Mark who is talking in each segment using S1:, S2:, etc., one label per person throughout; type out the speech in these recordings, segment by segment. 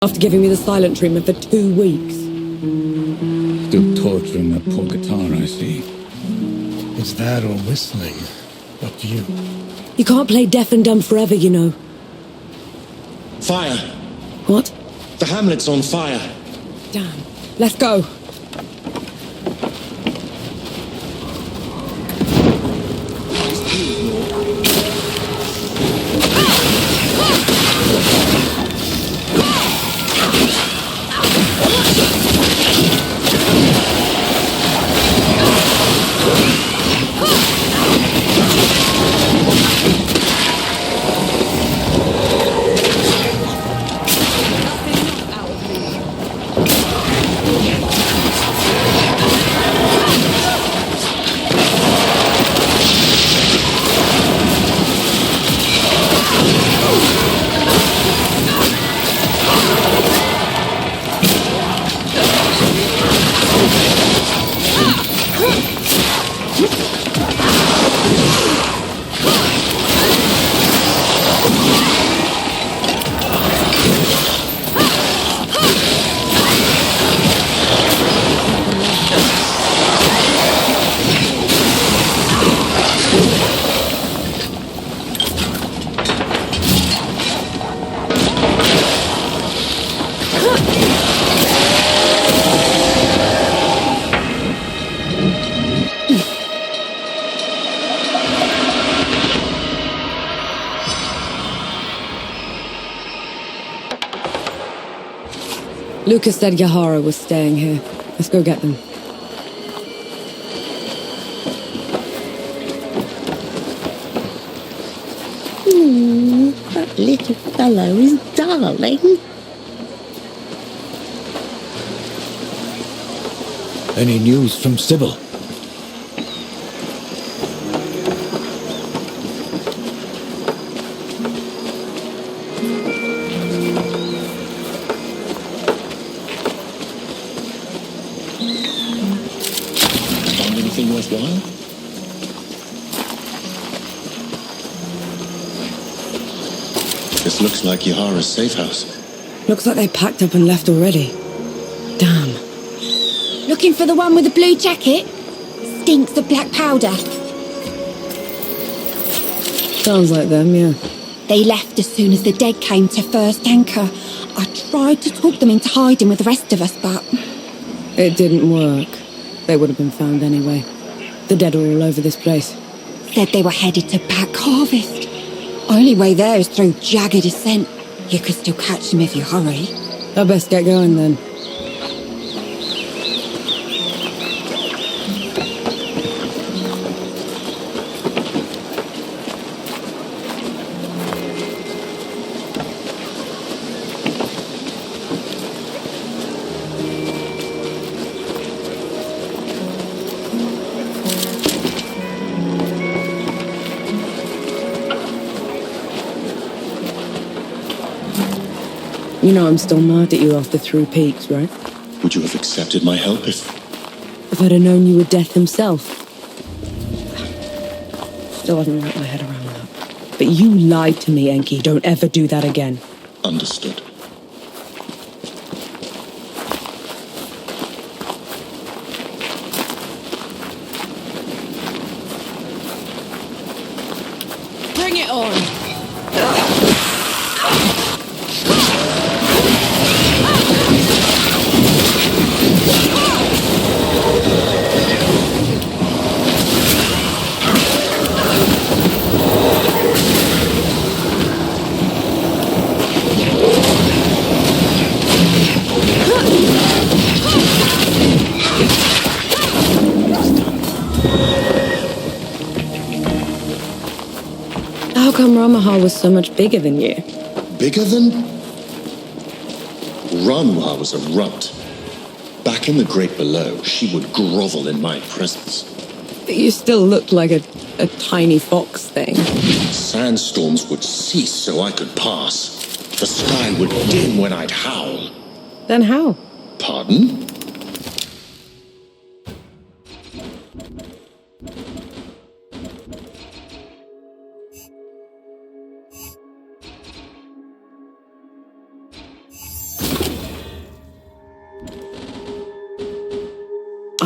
S1: After giving me the silent treatment for 2 weeks.
S2: Still torturing that poor guitar, I see.
S3: It's that or whistling. Up to you.
S1: You can't play deaf and dumb forever, you know.
S4: Fire!
S1: What?
S4: The hamlet's on fire!
S1: Damn. Let's go. Lucas said Yahara was staying here. Let's go get them.
S5: That little fellow is darling.
S3: Any news from Sybil?
S4: Find anything worthwhile? This looks like Yahara's safe house.
S1: Looks like they packed up and left already. Damn.
S6: Looking for the one with the blue jacket? Stinks of black powder.
S1: Sounds like them, yeah.
S6: They left as soon as the dead came to first anchor. I tried to talk them into hiding with the rest of us, but...
S1: It didn't work. They would have been found anyway. The dead are all over this place.
S6: Said they were headed to Pack Harvest. Only way there is through jagged descent. You could still catch them if you hurry.
S1: I best get going then. You know I'm still mad at you after 3 peaks, right?
S4: Would you have accepted my help if...
S1: If I'd have known you were Death himself. Still haven't wrapped my head around that. But you lied to me, Enki. Don't ever do that again.
S4: Understood.
S1: Bring it on! How come Ramahar was so much bigger than you?
S4: Bigger than? Ranwa was a runt. Back in the Great Below, she would grovel in my presence.
S1: But you still looked like a tiny fox thing.
S4: Sandstorms would cease so I could pass. The sky would dim when I'd howl.
S1: Then how?
S4: Pardon?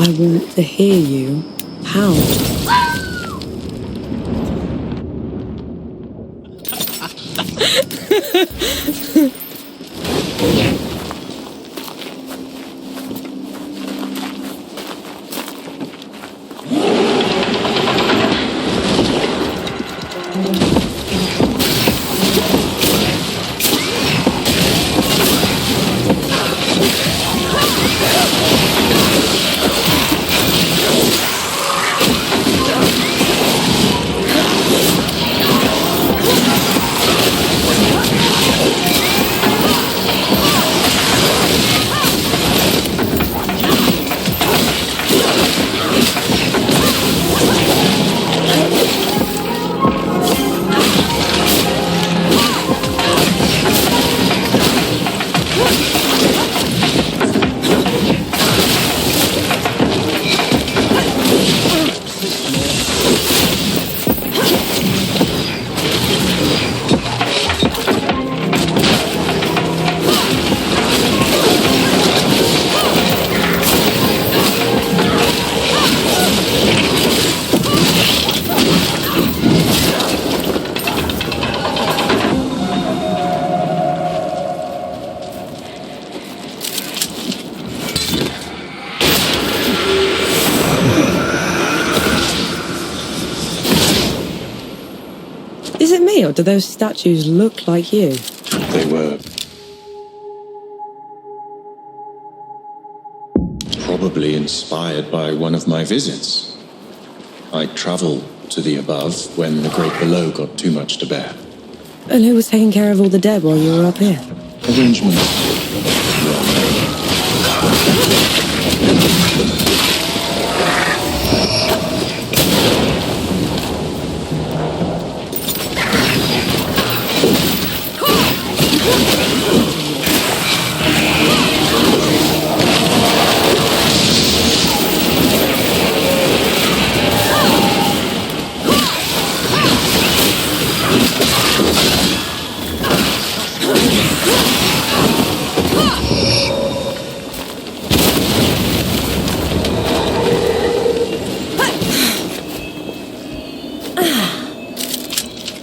S1: I want to hear you howl. Is it me, or do those statues look like you?
S4: They were probably inspired by one of my visits. I traveled to the above when the great below got too much to bear.
S1: And who was taking care of all the dead while you were up here?
S4: Arrangements.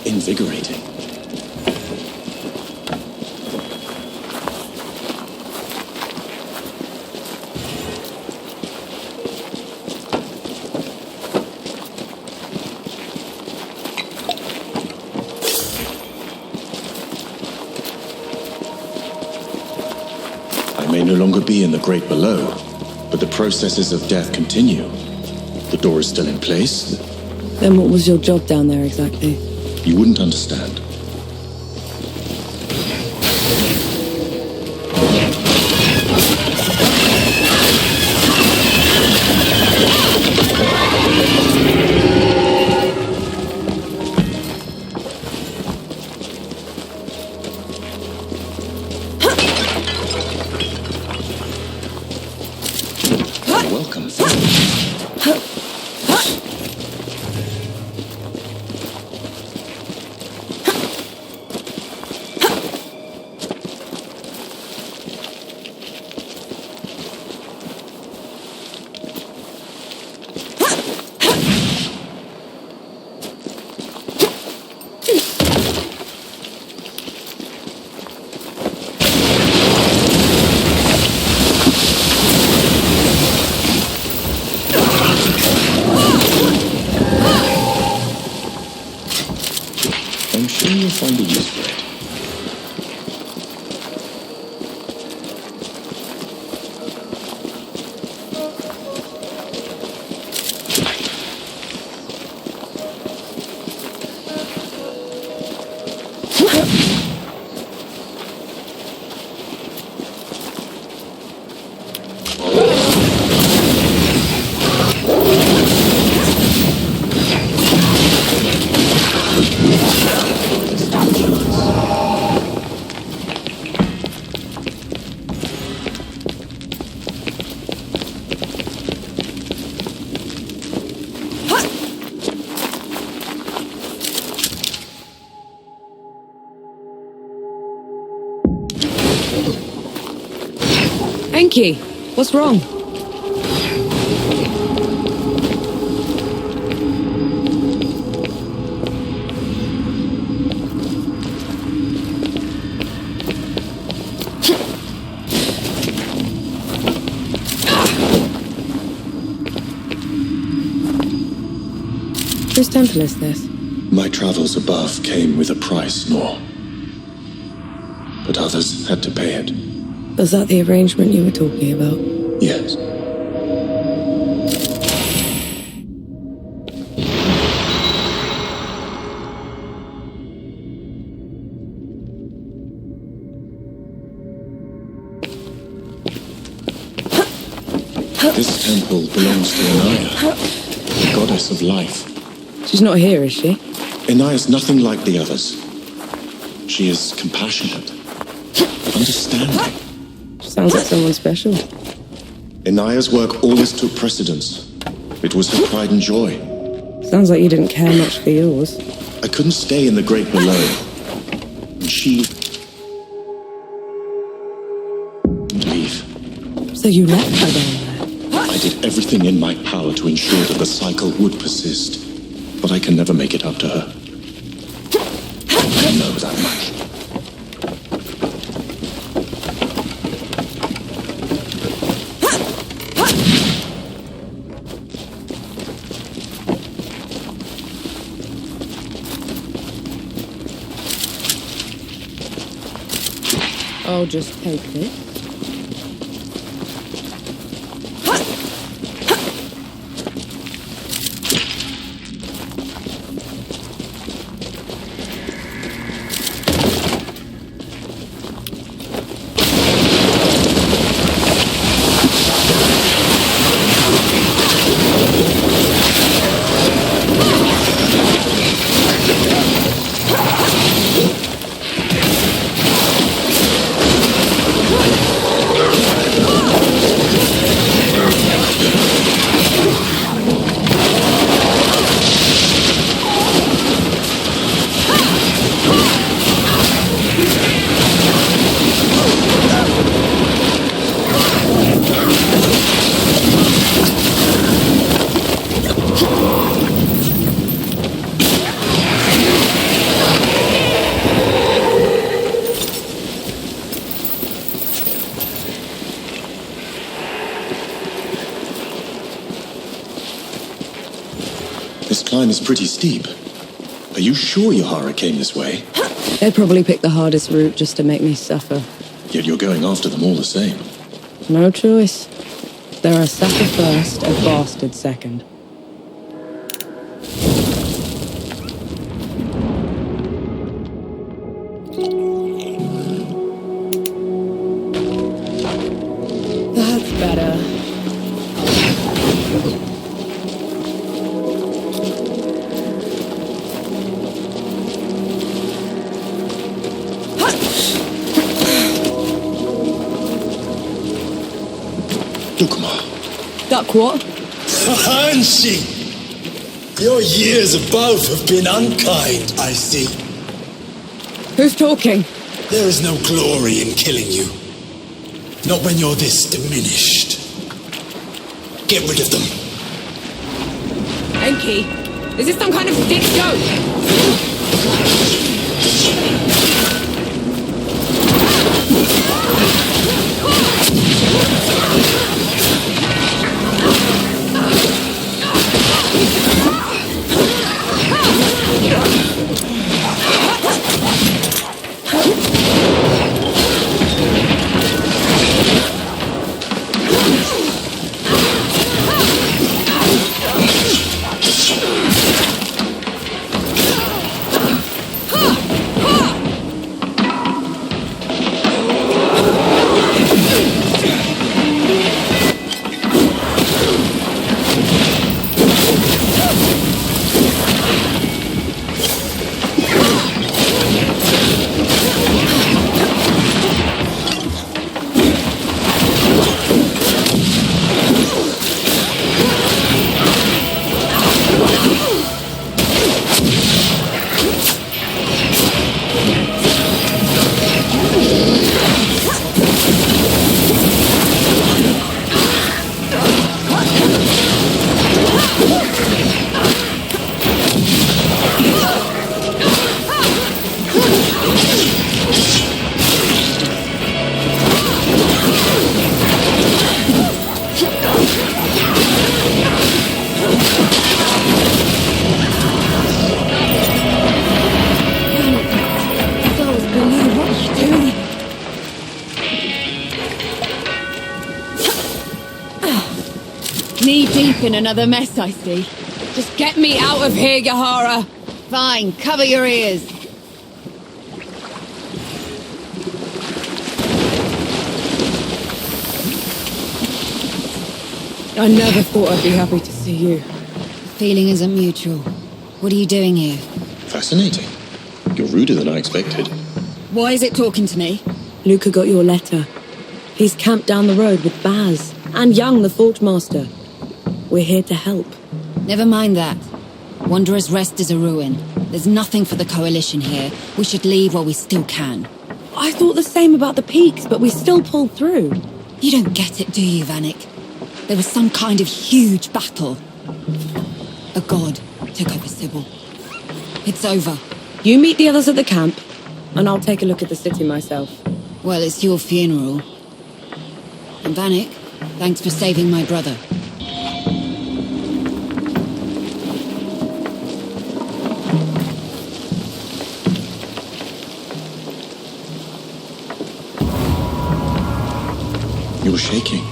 S4: Invigorating. I may no longer be in the great below, but the processes of death continue. The door is still in place.
S1: Then what was your job down there exactly?
S4: You wouldn't understand. Welcome. I'm sure you'll find a use for it.
S1: Enki, what's wrong? Whose temple is this?
S4: My travels above came with a price, Nor. But others had to pay it.
S1: Was that the arrangement you were talking about?
S4: Yes. This temple belongs to Inaya, the goddess of life.
S1: She's not here, is she?
S4: Inaya's nothing like the others. She is compassionate, understanding.
S1: Sounds like someone special.
S4: Inaya's work always took precedence. It was her pride and joy.
S1: Sounds like you didn't care much for yours.
S4: I couldn't stay in the great below. And she... leave.
S1: So you left her down there?
S4: I did everything in my power to ensure that the cycle would persist. But I can never make it up to her. I know that much.
S1: I'll just take this.
S4: This climb is pretty steep. Are you sure Yahara came this way?
S1: They probably picked the hardest route just to make me suffer.
S4: Yet you're going after them all the same.
S1: No choice. They're a sucker first, a bastard second. That's better. Duck what?
S3: Hanshi! Your years above have been unkind, I see.
S1: Who's talking?
S3: There is no glory in killing you. Not when you're this diminished. Get rid of them.
S1: Enki, is this some kind of sick joke? Knee-deep in another mess, I see. Just get me out of here, Yahara!
S6: Fine, cover your ears.
S1: I never thought I'd be happy to see you.
S6: Feeling isn't mutual. What are you doing here?
S4: Fascinating. You're ruder than I expected.
S6: Why is it talking to me?
S1: Luca got your letter. He's camped down the road with Baz and Young, the Forge Master. We're here to help.
S6: Never mind that. Wanderer's Rest is a ruin. There's nothing for the Coalition here. We should leave while we still can.
S1: I thought the same about the peaks, but we still pulled through.
S6: You don't get it, do you, Vanek? There was some kind of huge battle. A god took over Sybil. It's over.
S1: You meet the others at the camp, and I'll take a look at the city myself.
S6: Well, it's your funeral. And Vanek, thanks for saving my brother.
S4: You're shaking.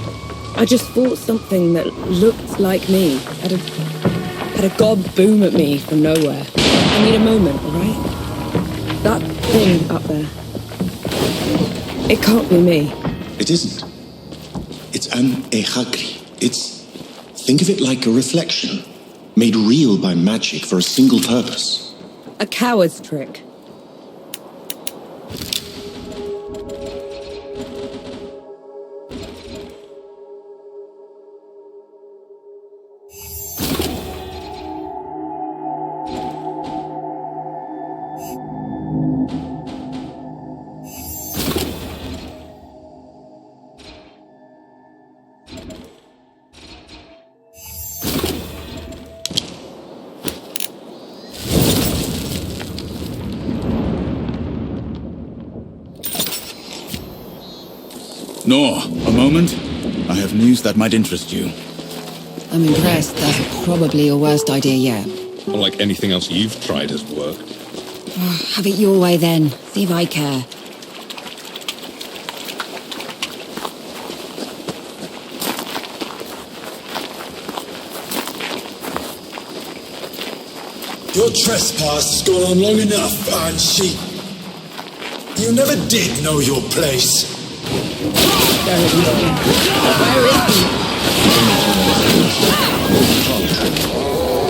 S1: I just fought something that looked like me. Had a gob boom at me from nowhere. I need a moment, all right? That thing up there. It can't be me.
S4: It isn't. It's an ehagri. Think of it like a reflection, made real by magic for a single purpose.
S1: A coward's trick.
S2: Nor, a moment. I have news that might interest you.
S6: I'm impressed. That's probably your worst idea yet.
S7: Unlike anything else you've tried has worked.
S6: Have it your way then. See if I care.
S3: Your trespass has gone on long enough, Iron Sheep. You never did know your place.
S1: Where is he?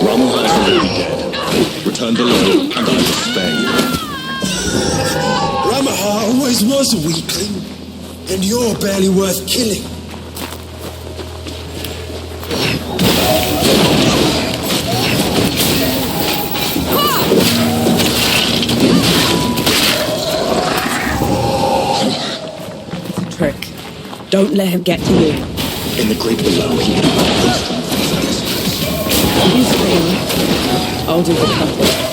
S4: Rommel is already dead. Return below, and I will spare you.
S3: Ramaha always was a weakling, and you're barely worth killing.
S1: Trick. Don't let him get to you.
S4: In the great below, he can do most
S1: You scream. I'll do the cutting.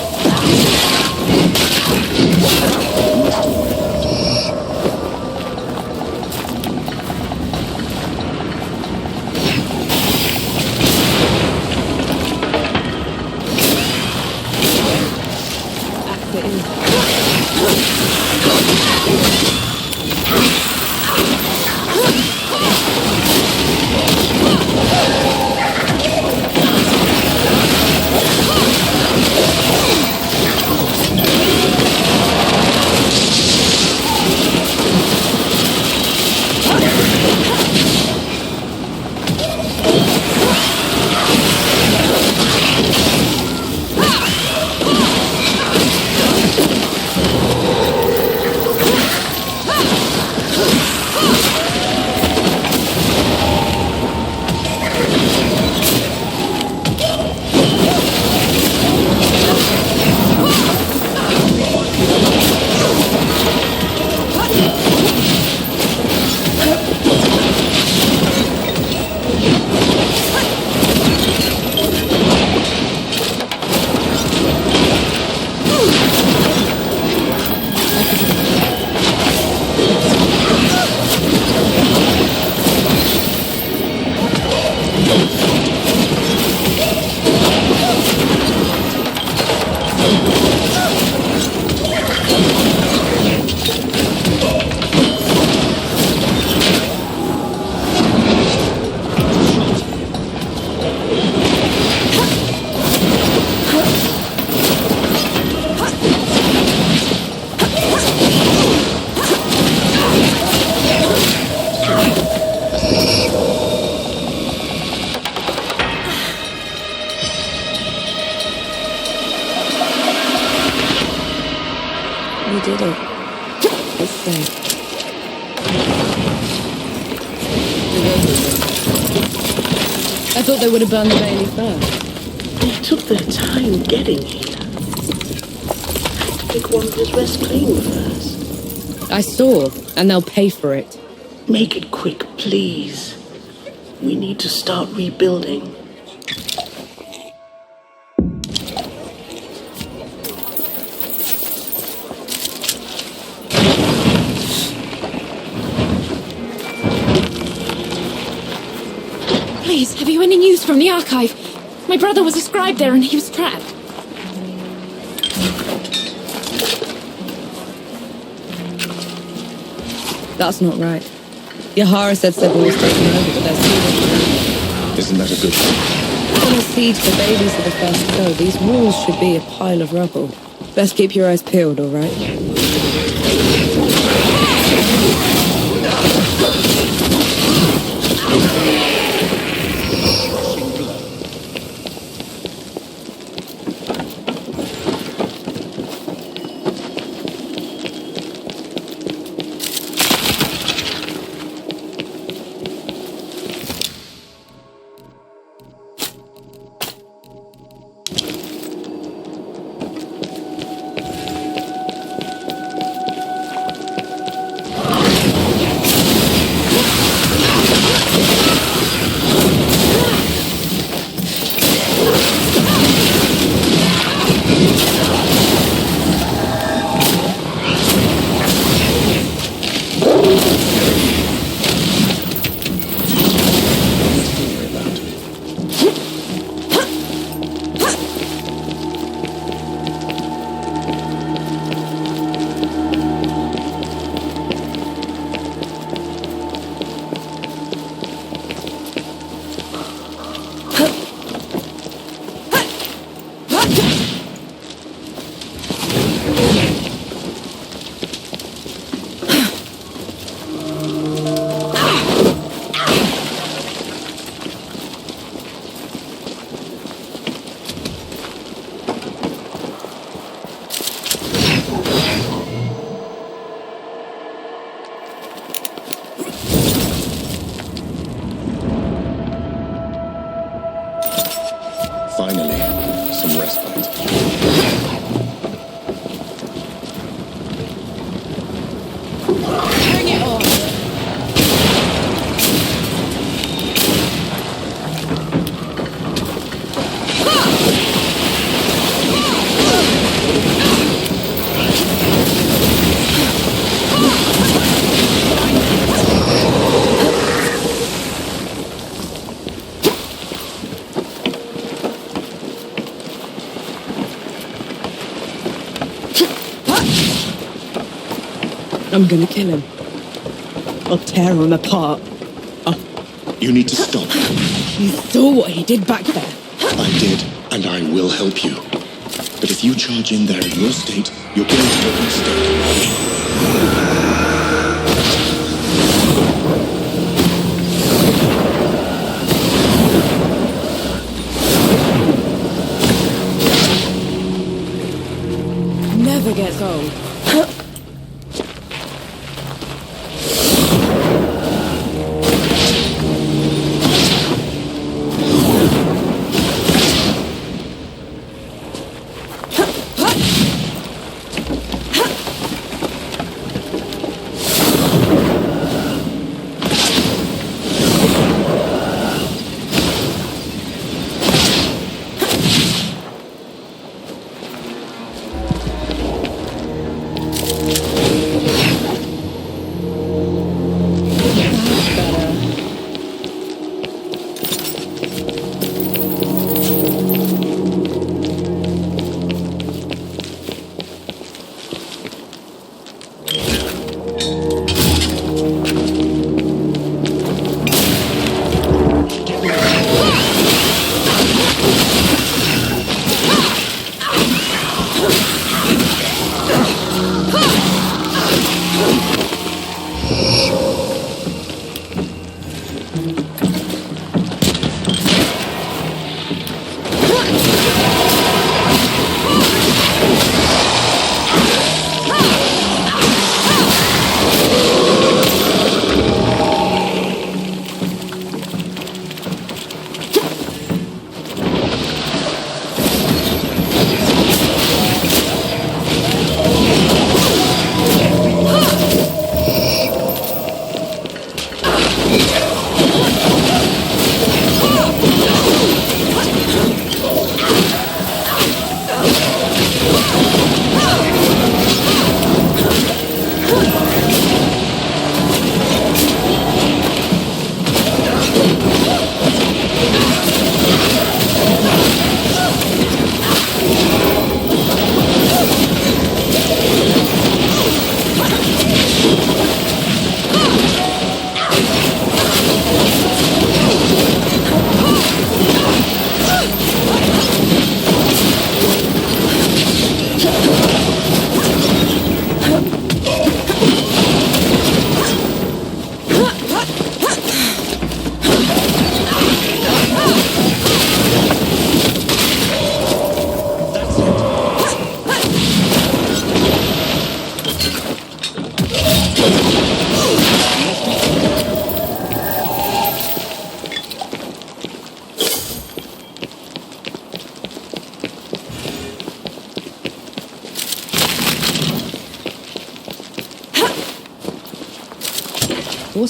S1: I thought they would have burned the Bailey first.
S5: They took their time getting here. Pick one who's less clean first.
S1: I saw, and they'll pay for it.
S5: Make it quick, please. We need to start rebuilding.
S8: Please, have you any news from the archive? My brother was a scribe there and he was trapped.
S1: That's not right. Yahara said Sybil was taken over, but they're still.
S4: Isn't that a good thing?
S1: On a siege, the babies are the first to go. These walls should be a pile of rubble. Best keep your eyes peeled, all right?
S4: Finally, some respite.
S8: Bring it on!
S1: I'm gonna kill him. I'll tear him apart.
S4: You need to stop.
S1: You saw what he did back there.
S4: I did, and I will help you. But if you charge in there in your state, you're going to make a mistake.
S1: Never gets old.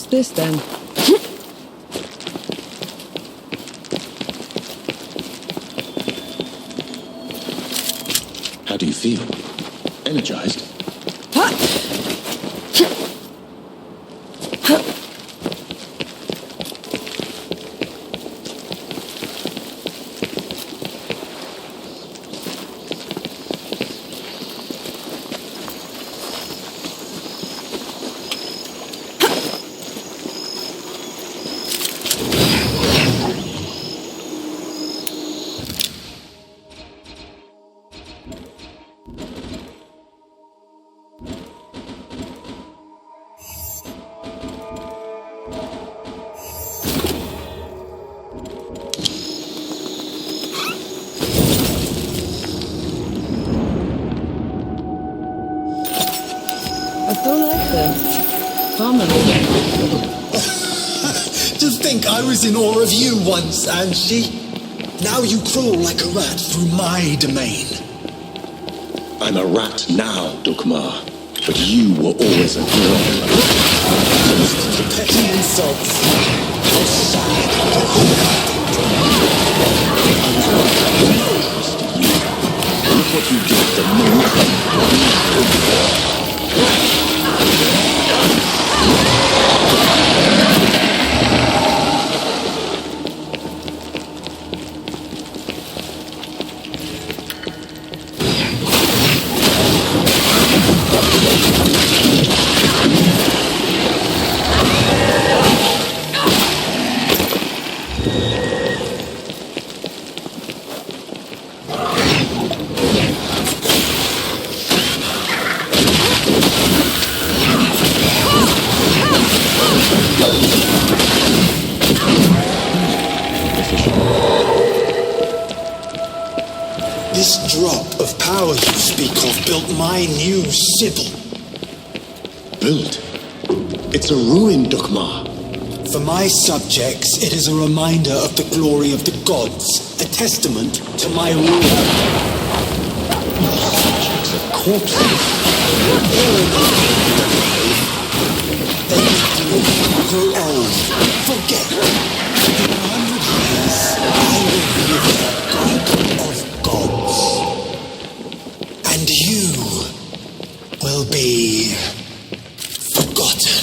S1: What's this then?
S4: How do you feel? Energized?
S1: I feel like the farmer.
S3: To think I was in awe of you once, Angie. Now you crawl like a rat through my domain.
S4: I'm a rat now, Dukmar. But you were always a girl.
S3: Petty insults. How sad.
S4: Look what you did the moment.
S3: This drop of power you speak of built my new Sybil.
S4: Built? It's a ruin, Dukmar.
S3: For my subjects, it is a reminder of the glory of the gods, a testament to my rule.
S4: Subjects are corpses.
S3: They grow old, forget. In 100 years, I will be the god of gods. And you will be forgotten.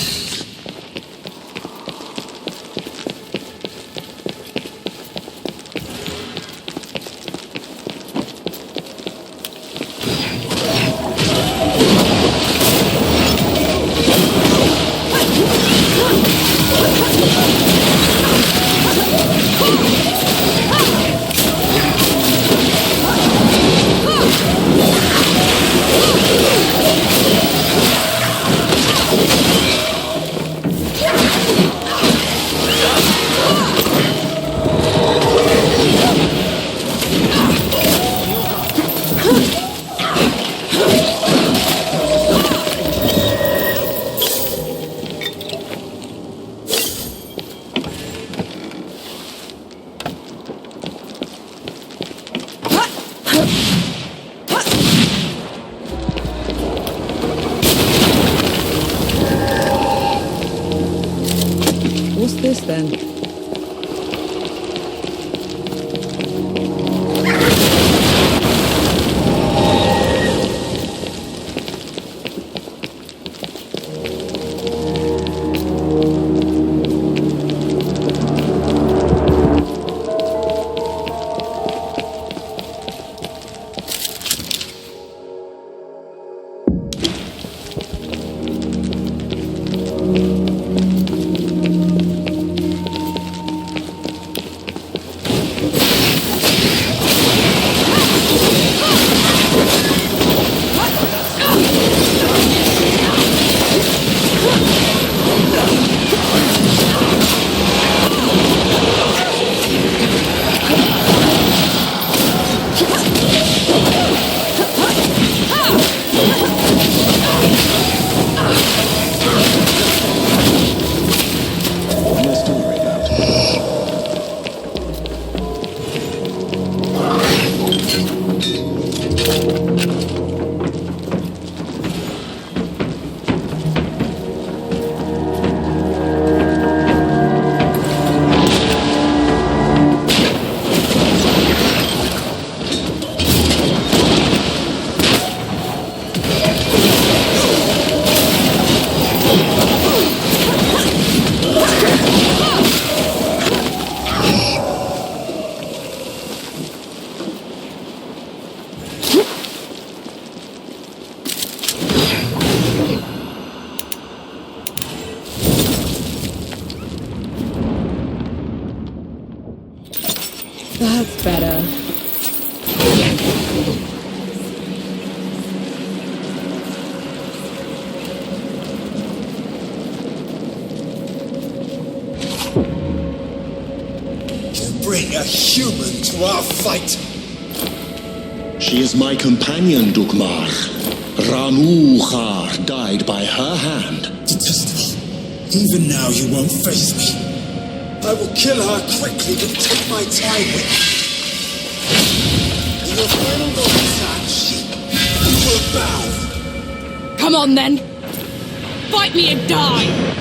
S1: What's this then? That's better.
S3: Bring a human to our fight.
S4: She is my companion, Dukmar. Ramuhar died by her hand.
S3: Detestable. Even now you won't face me. I will kill her quickly, but take my time with me. In your final moments, Ash, you will bow.
S8: Come on then! Fight me and die!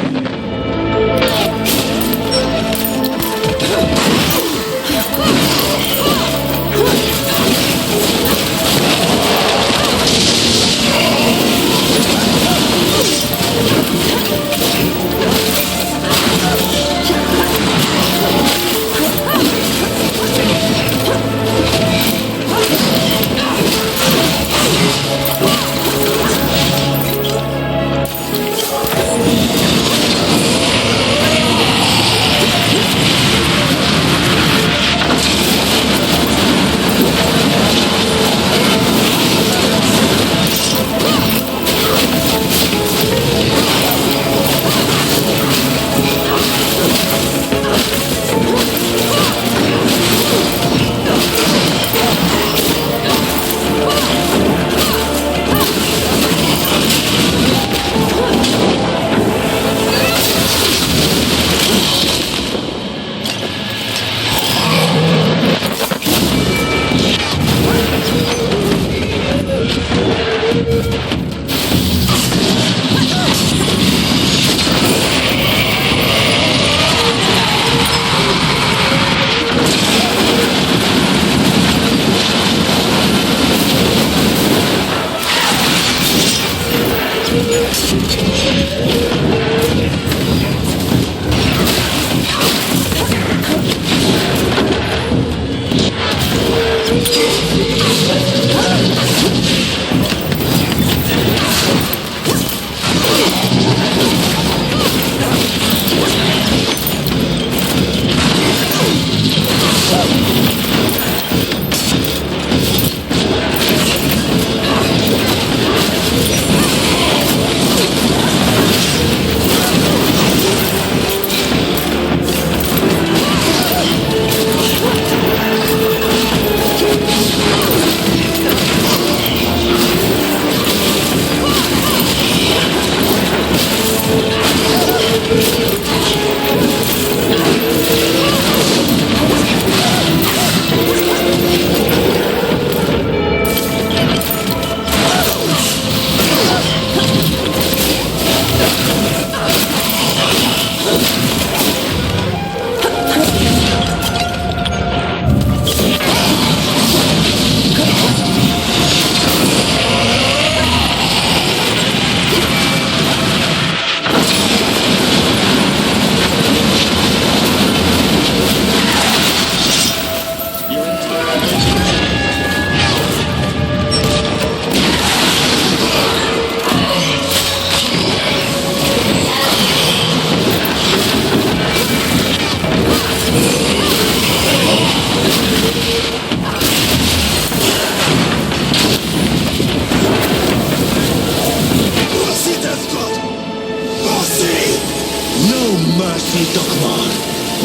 S4: mercy, Dukmar.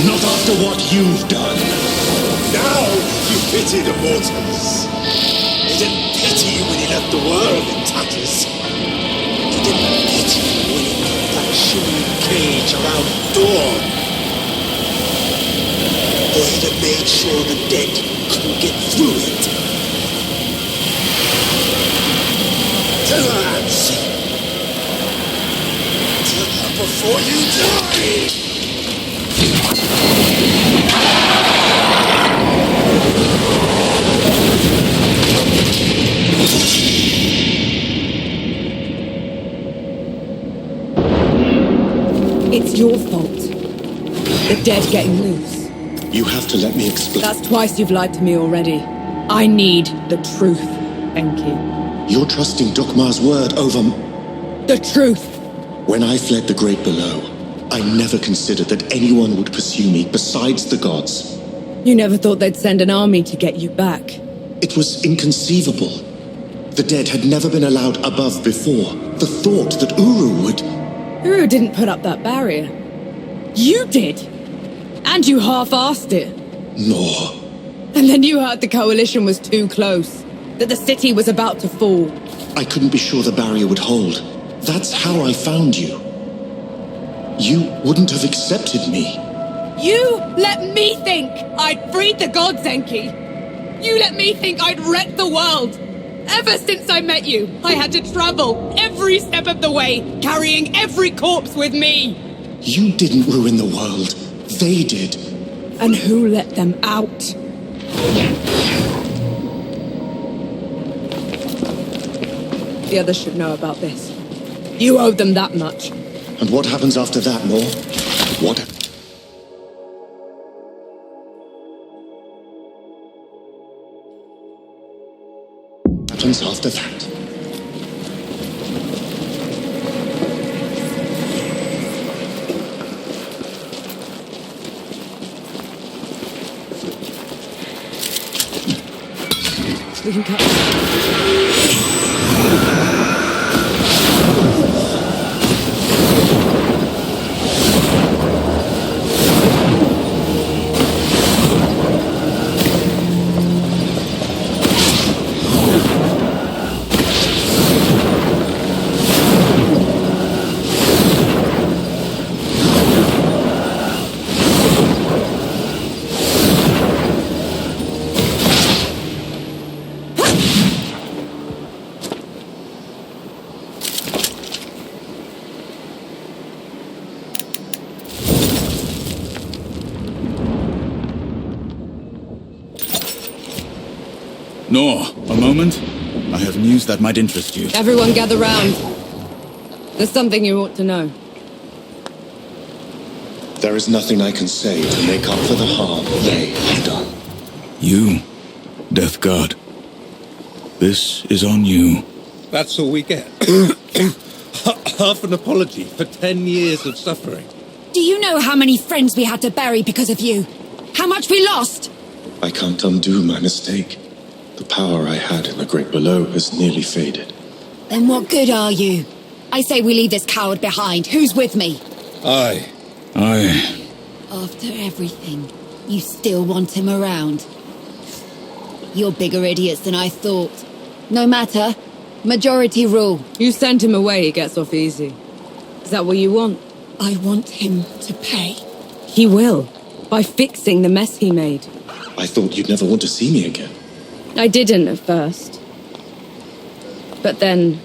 S4: Not after what you've done.
S3: Now you pity the mortals. He didn't pity you when he left the world in tatters. He didn't pity you when he put that shimmering cage around Dawn. Or he'd have made sure the dead couldn't get through it. Tell her, Ansi. Tell her before you die!
S1: It's your fault. The dead getting loose.
S4: You have to let me explain.
S1: That's twice you've lied to me already. I need the truth, Enki.
S4: You're trusting Dukmar's word over...
S1: The truth!
S4: When I fled the Great Below, I never considered that anyone would pursue me besides the gods.
S1: You never thought they'd send an army to get you back.
S4: It was inconceivable. The dead had never been allowed above before. The thought that Uru would...
S1: Uru didn't put up that barrier. You did! And you half-assed it.
S4: No.
S1: And then you heard the coalition was too close. That the city was about to fall.
S4: I couldn't be sure the barrier would hold. That's how I found you. You wouldn't have accepted me.
S1: You let me think I'd freed the gods, Enki. You let me think I'd wrecked the world. Ever since I met you, I had to travel every step of the way, carrying every corpse with me.
S4: You didn't ruin the world. They did.
S1: And who let them out? The others should know about this. You owed them that much.
S4: And what happens after that, Mor? What happens after that?
S1: We can cut.
S2: Nor, a moment. I have news that might interest you.
S1: Everyone gather round. There's something you ought to know.
S4: There is nothing I can say to make up for the harm they have done.
S2: You, Death God. This is on you.
S7: That's all we get. Half an apology for 10 years of suffering.
S6: Do you know how many friends we had to bury because of you? How much we lost?
S4: I can't undo my mistake. The power I had in the Great Below has nearly faded.
S6: Then what good are you? I say we leave this coward behind. Who's with me?
S7: Aye.
S6: After everything, you still want him around. You're bigger idiots than I thought. No matter. Majority rule.
S1: You send him away, he gets off easy. Is that what you want?
S6: I want him to pay.
S1: He will. By fixing the mess he made.
S4: I thought you'd never want to see me again.
S1: I didn't at first. But then...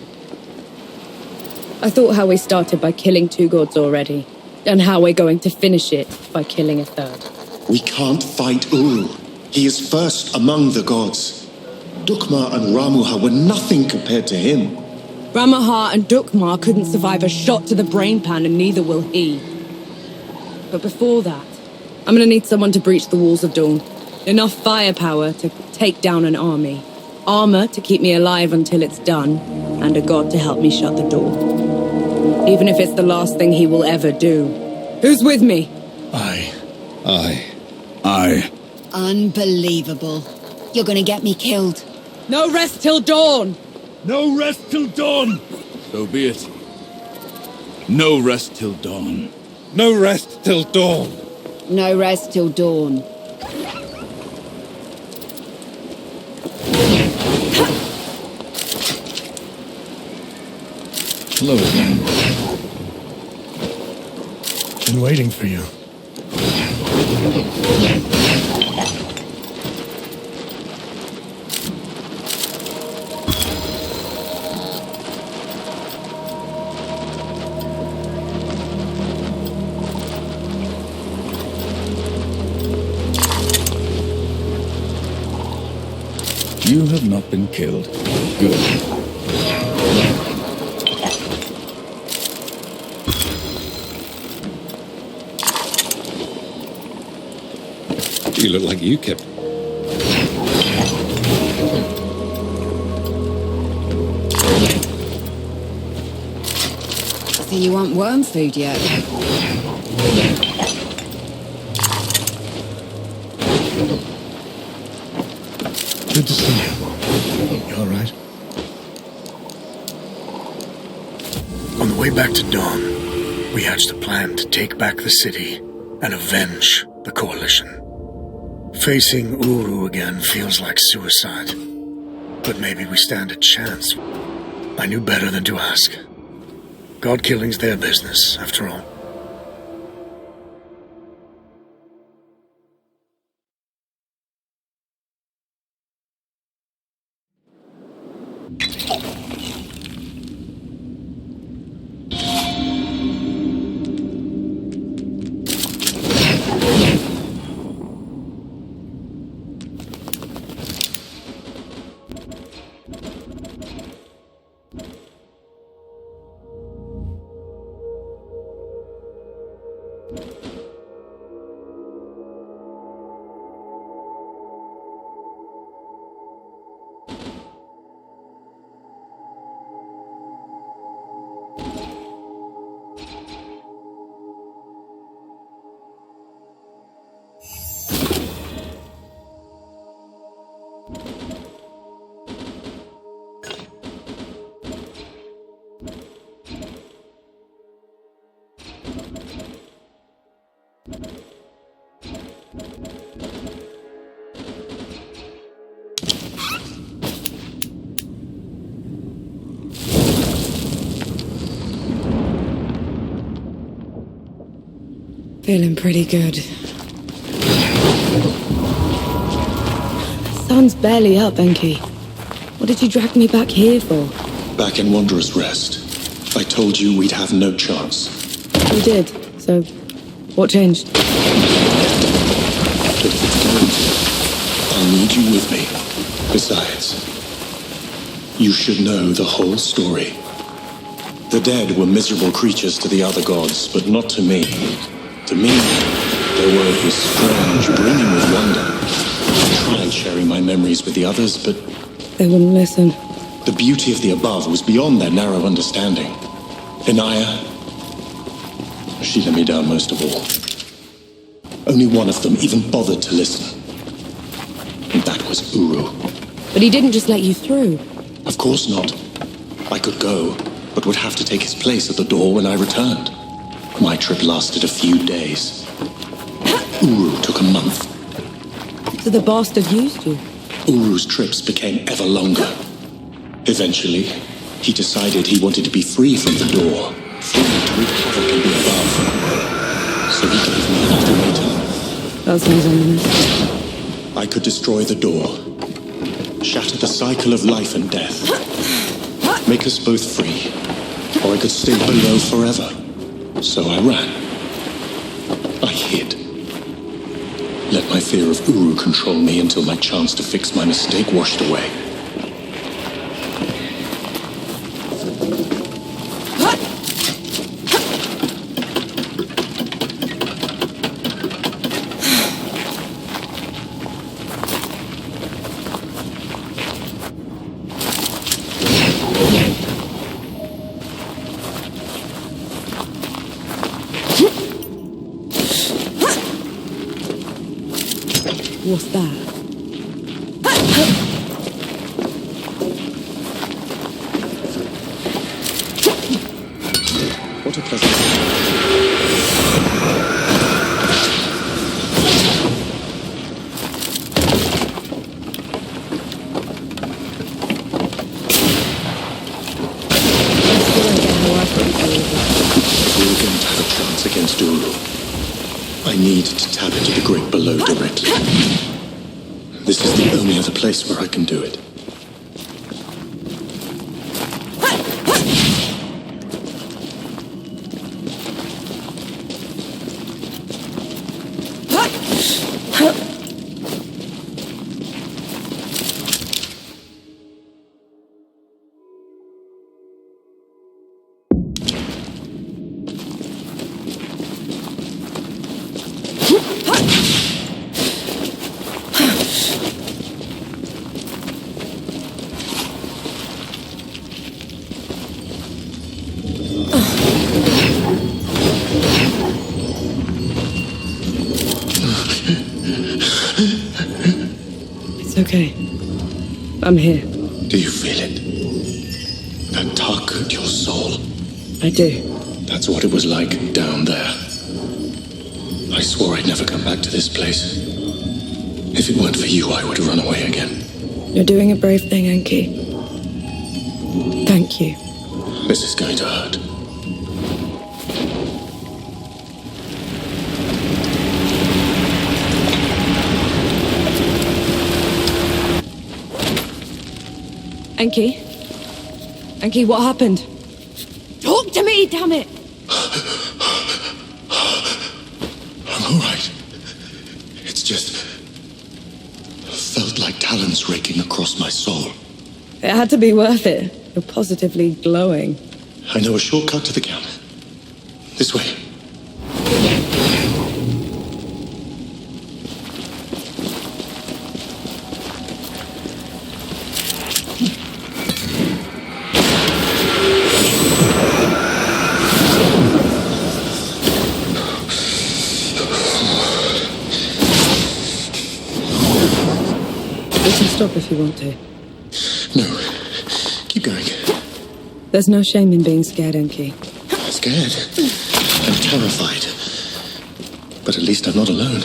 S1: I thought how we started by killing 2 gods already. And how we're going to finish it by killing a 3rd.
S4: We can't fight Uru. He is first among the gods. Dukmar and Ramuha were nothing compared to him.
S1: Ramaha and Dukmar couldn't survive a shot to the brain pan, and neither will he. But before that, I'm gonna need someone to breach the walls of Dawn. Enough firepower to take down an army. Armor to keep me alive until it's done. And a god to help me shut the door. Even if it's the last thing he will ever do. Who's with me?
S2: Aye.
S6: Unbelievable. You're gonna get me killed.
S1: No rest till dawn!
S2: No rest till dawn! So be it. No rest till dawn.
S7: No rest till dawn.
S6: No rest till dawn.
S2: Hello again.
S9: Been waiting for you.
S2: You have not been killed. Good.
S7: You look like you kept...
S6: So you want worm food yet?
S9: Good to see you. You all right? On the way back to Dawn, we hatched a plan to take back the city and avenge the Coalition. Facing Uru again feels like suicide, but maybe we stand a chance. I knew better than to ask. God killing's their business, after all.
S1: Feeling pretty good. Sun's barely up, Enki. What did you drag me back here for?
S4: Back in Wanderer's Rest, I told you we'd have no chance.
S1: You did, so what changed?
S4: But if it's going to, I'll need you with me. Besides, you should know the whole story. The dead were miserable creatures to the other gods, but not to me. To me, their world was strange, brimming with wonder. I tried sharing my memories with the others, but
S1: They wouldn't listen.
S4: the beauty of the above was beyond their narrow understanding. Inaya, she let me down most of all. Only one of them even bothered to listen. And that was Uru.
S1: But he didn't just let you through.
S4: Of course not. I could go, but would have to take his place at the door when I returned. My trip lasted a few days. Uru took a month.
S1: So the bastard used you.
S4: Uru's trips became ever longer. Eventually, he decided he wanted to be free from the door, free to wreak havoc in the above. So he gave me an ultimatum.
S1: That sounds ominous.
S4: I could destroy the door, shatter the cycle of life and death, make us both free, or I could stay below forever. So I ran. I hid. Let my fear of Uru control me until my chance to fix my mistake washed away.
S1: What's that?
S4: What a pleasant... If we were going to have a chance against Uru, I need to tap into the great below directly. This is the only other place where I can do it.
S1: It's okay. I'm here.
S4: Do you feel it? That tug at your soul?
S1: I do.
S4: That's what it was like down there. I swore I'd never come back to this place. If it weren't for you, I would have run away again.
S1: You're doing a brave thing, Enki. Thank you.
S4: This is going to hurt.
S1: Enki? Enki, what happened? Talk to me, damn it!
S4: I'm all right. It's just... felt like talons raking across my soul.
S1: It had to be worth it. You're positively glowing.
S4: I know a shortcut to the camp. This way.
S1: We can stop if you want to.
S4: No. Keep going.
S1: There's no shame in being scared, Enki.
S4: Scared. I'm terrified. But at least I'm not alone.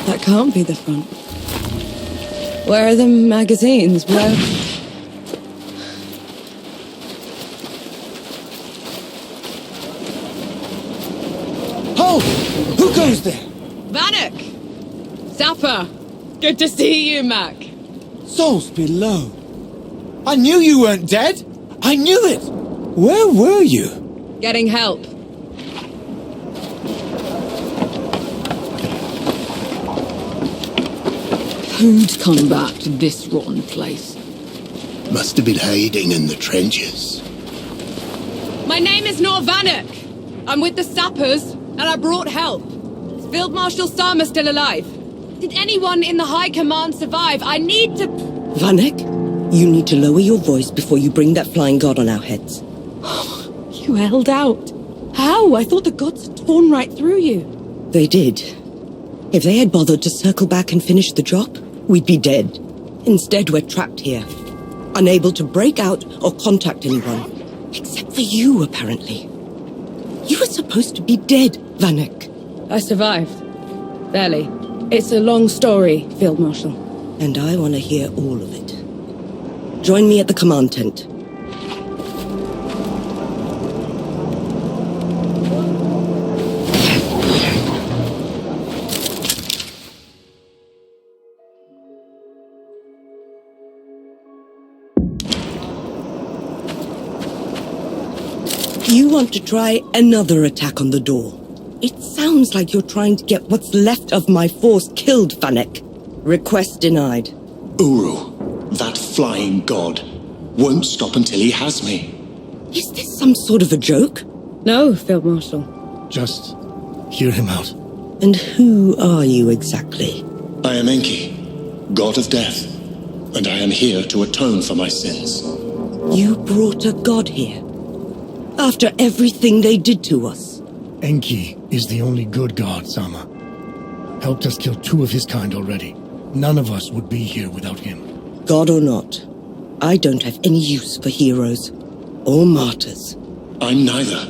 S1: That can't be the front. Where are the magazines? Where...
S10: Hold! Who goes there?
S1: Vanek! Sapper! Good to see you, Mac.
S10: Souls below. I knew you weren't dead! I knew it! Where were you?
S1: Getting help.
S5: Who'd come back to this rotten place?
S3: Must have been hiding in the trenches.
S1: My name is Nor Vanek. I'm with the sappers, and I brought help. Is Field Marshal Sama still alive? Did anyone in the High Command survive? I need to...
S11: Vanek, you need to lower your voice before you bring that flying god on our heads.
S1: You held out. How? I thought the gods had torn right through you.
S11: They did. If they had bothered to circle back and finish the job, we'd be dead. Instead, we're trapped here, unable to break out or contact anyone. Except for you, apparently. You were supposed to be dead, Vanek.
S1: I survived. Barely. It's a long story, Field Marshal.
S11: And I want to hear all of it. Join me at the command tent. You want to try another attack on the door? It sounds like you're trying to get what's left of my force killed, Vanek. Request denied.
S4: Uru, that flying god, won't stop until he has me.
S11: Is this some sort of a joke?
S1: No, Field Marshal.
S9: Just hear him out.
S11: And who are you exactly?
S4: I am Enki, god of death, and I am here to atone for my sins.
S11: You brought a god here? After everything they did to us?
S9: Enki is the only good god, Sama. Helped us kill 2 of his kind already. None of us would be here without him.
S11: God or not, I don't have any use for heroes or martyrs.
S4: I'm neither.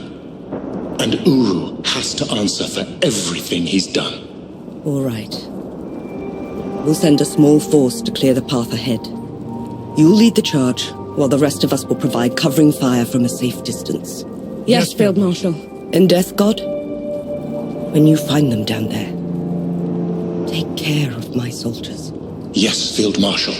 S4: And Uru has to answer for everything he's done.
S11: All right. We'll send a small force to clear the path ahead. You'll lead the charge, while the rest of us will provide covering fire from a safe distance.
S1: Yes, Field Marshal.
S11: And Death God, when you find them down there, take care of my soldiers.
S4: Yes, Field Marshal.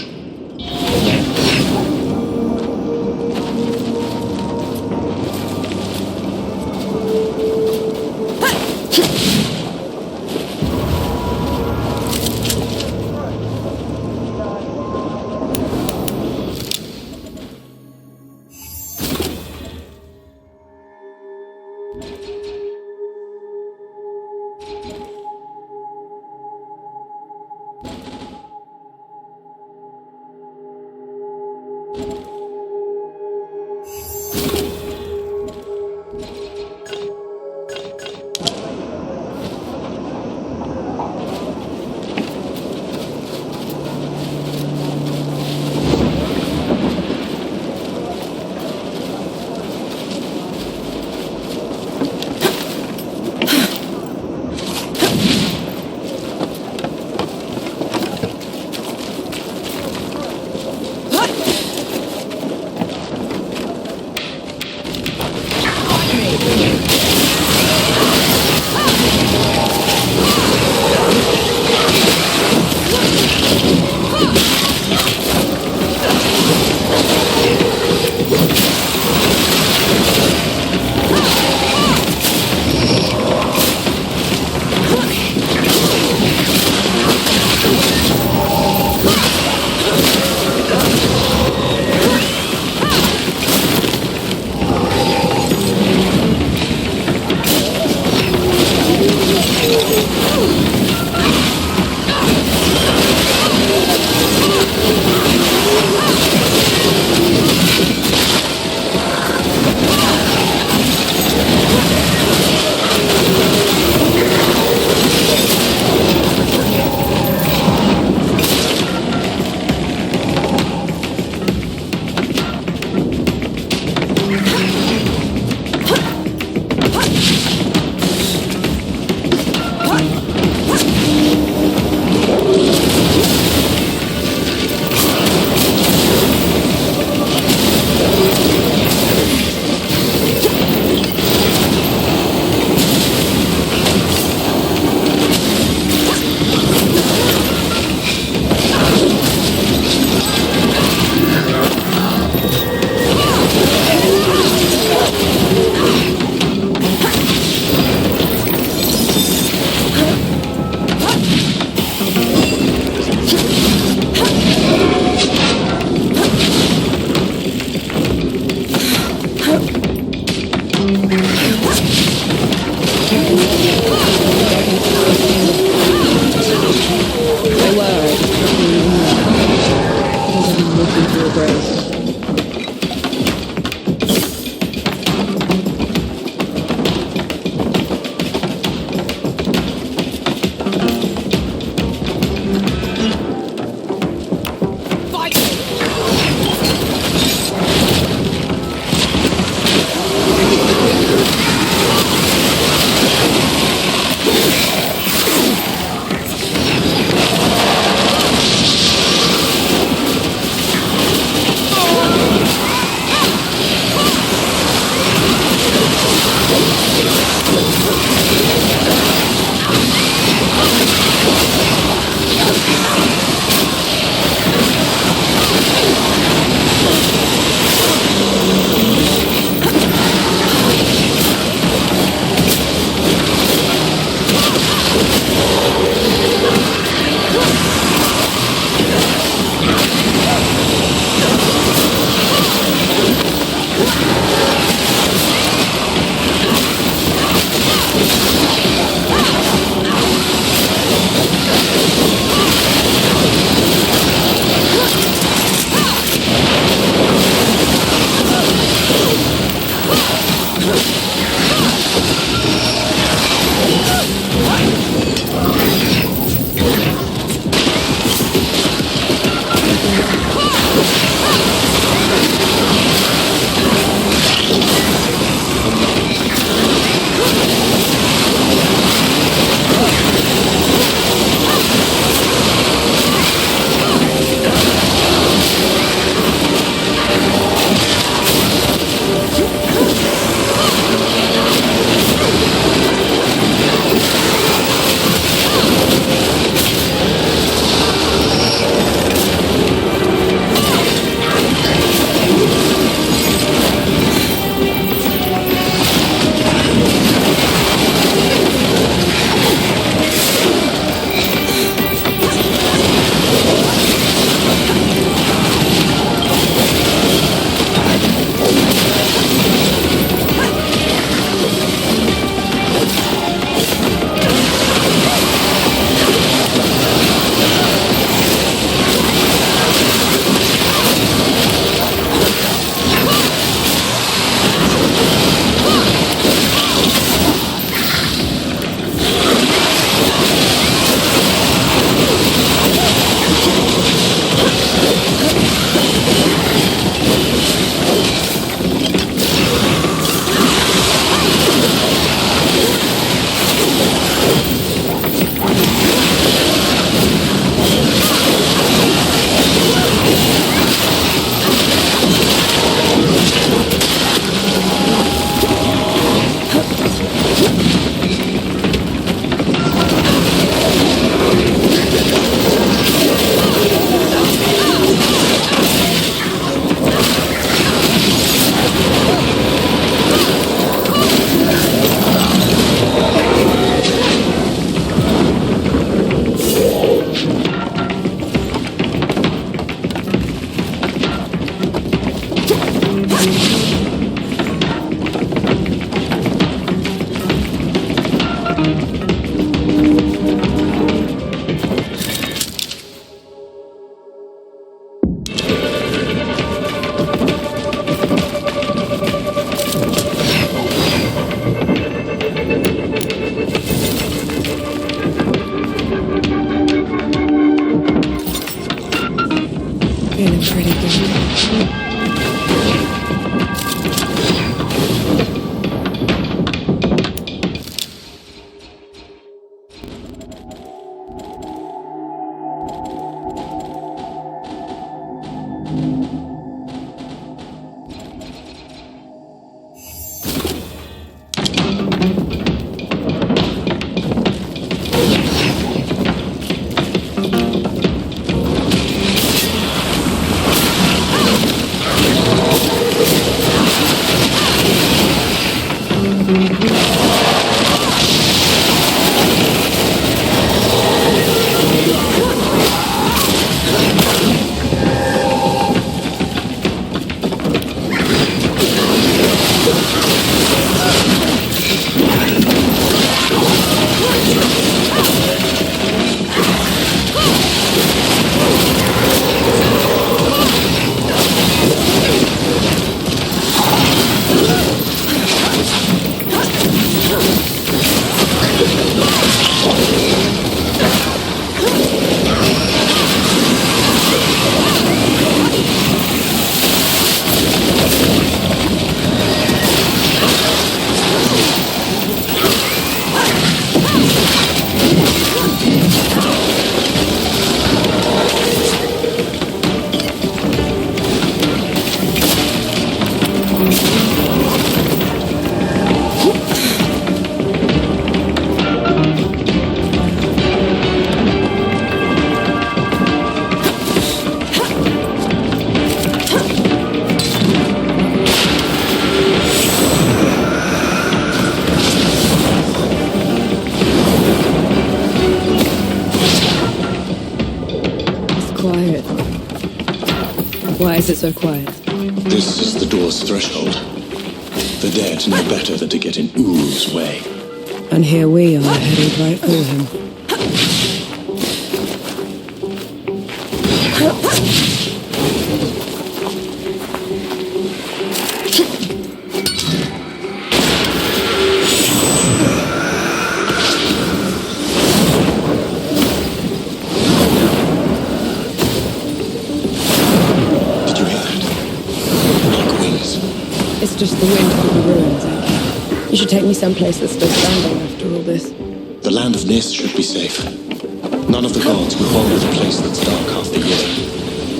S1: Feeling pretty good. Quiet. Why is it so quiet?
S4: This is the door's threshold. The dead know better than to get in Uru's way.
S1: And here we are, headed right for him. It's just the wind from the ruins, eh? You should take me someplace that's still standing after all this.
S4: The land of Nis should be safe. None of the gods would bother with a place that's dark half the year.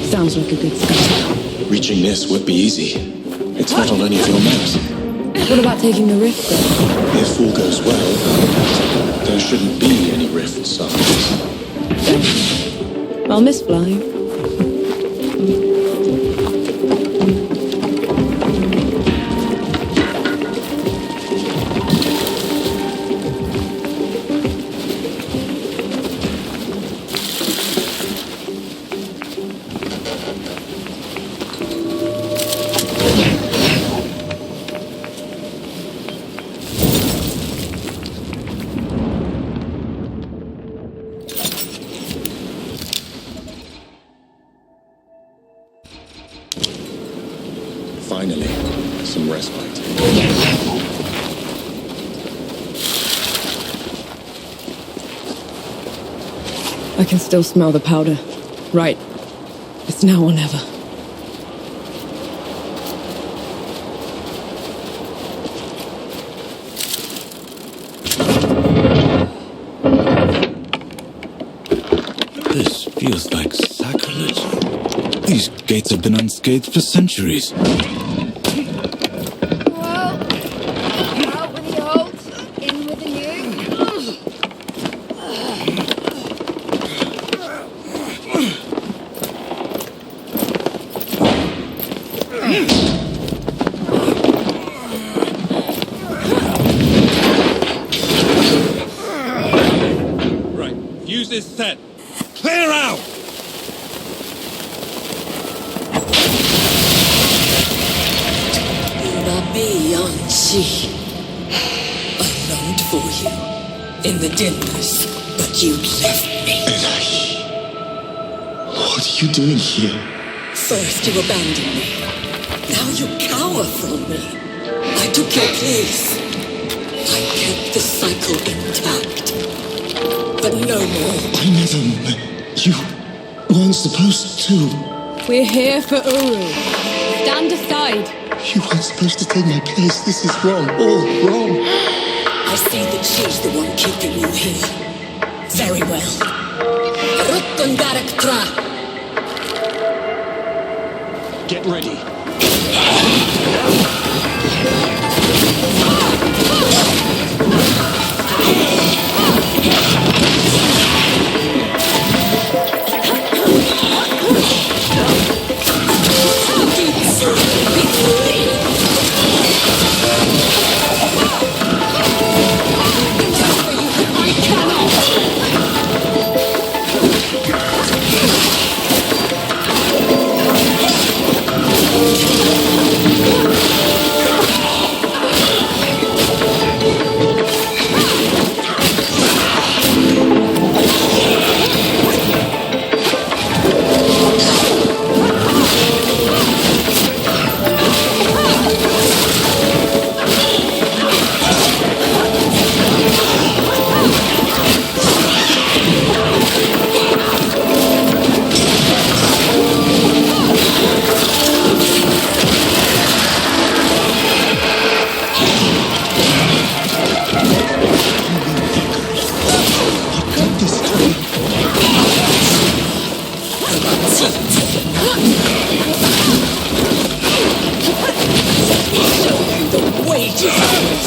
S1: Sounds like a good start.
S4: Reaching Nis won't be easy. It's not on any of your maps.
S1: What about taking the rift then?
S4: If all goes well, there shouldn't be any rifts after this.
S1: I'll miss flying.
S4: Finally, some respite.
S1: I can still smell the powder. Right. It's now or never.
S2: This feels like sacrilege. These gates have been unscathed for centuries.
S6: Out with the old, in with the new.
S7: Right, fuse is set. Clear out!
S12: Yanchi. I longed for you in the dimness, but you left me.
S4: Elahi, what are you doing here?
S12: First you abandoned me. Now you cower from me. I took your place. I kept the cycle intact. But no more.
S4: I never... You weren't supposed to.
S1: We're here for Uru. Stand aside.
S4: You weren't supposed to take my place. This is wrong. All wrong.
S12: I see that she's the one keeping you here. Very well. Rukkundarak Tra.
S4: Get ready.
S12: Show you the wages of this.